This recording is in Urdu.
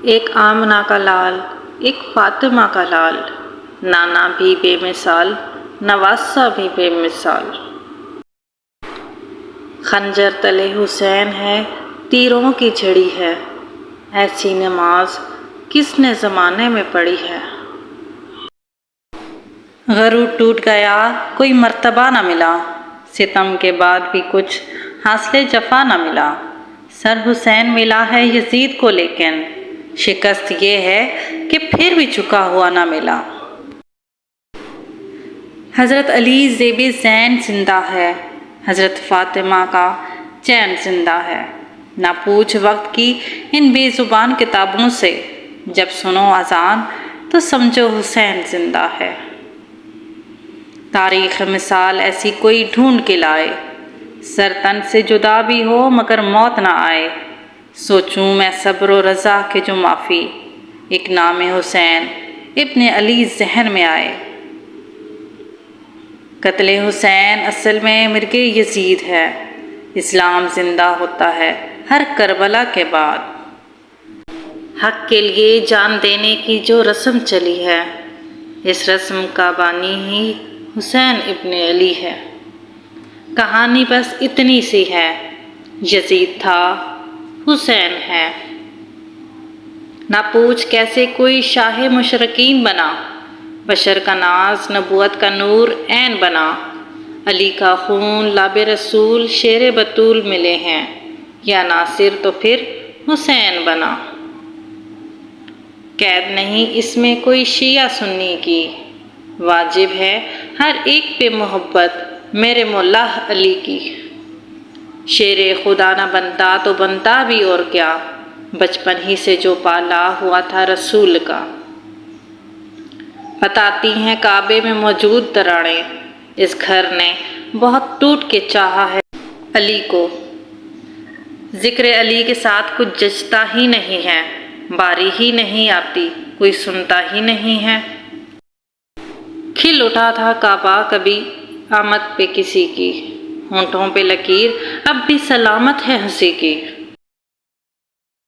ایک آمنہ کا لال، ایک فاطمہ کا لال، نانا بھی بے مثال، نواسہ بھی بے مثال۔ خنجر تلے حسین ہے، تیروں کی جھڑی ہے، ایسی نماز کس نے زمانے میں پڑھی ہے۔ غرور ٹوٹ گیا کوئی مرتبہ نہ ملا، ستم کے بعد بھی کچھ حاصل جفا نہ ملا۔ سر حسین ملا ہے یزید کو لیکن شکست یہ ہے کہ پھر بھی جھکا ہوا نہ ملا۔ حضرت علی زیب زین زندہ ہے، حضرت فاطمہ کا چین زندہ ہے۔ نہ پوچھ وقت کی ان بے زبان کتابوں سے، جب سنو اذان تو سمجھو حسین زندہ ہے۔ تاریخ مثال ایسی کوئی ڈھونڈ کے لائے، سر تن سے جدا بھی ہو مگر موت نہ آئے۔ سوچوں میں صبر و رضا کے جو معافی، ایک نام حسین ابن علی ذہن میں آئے۔ قتل حسین اصل میں مرگ یزید ہے، اسلام زندہ ہوتا ہے ہر کربلا کے بعد۔ حق کے لیے جان دینے کی جو رسم چلی ہے، اس رسم کا بانی ہی حسین ابن علی ہے۔ کہانی بس اتنی سی ہے، یزید تھا، حسین ہے۔ نہ پوچھ کیسے کوئی شاہ مشرکین بنا، بشر کا ناز نبوت کا نور عین بنا۔ علی کا خون لاب رسول شیر بطول ملے ہیں، یا ناصر تو پھر حسین بنا۔ قید نہیں اس میں کوئی شیعہ سنی کی، واجب ہے ہر ایک پہ محبت میرے مولا علی کی۔ شیر خدا نہ بنتا تو بنتا بھی اور کیا، بچپن ہی سے جو پالا ہوا تھا رسول کا۔ بتاتی ہیں کعبے میں موجود دراڑیں، اس گھر نے بہت ٹوٹ کے چاہا ہے علی کو۔ ذکر علی کے ساتھ کچھ جچتا ہی نہیں ہے، باری ہی نہیں آتی، کوئی سنتا ہی نہیں ہے۔ کھل اٹھا تھا کعبہ کبھی آمد پہ کسی کی، ہونٹوں پہ لکیر اب بھی سلامت ہے ہنسی کی۔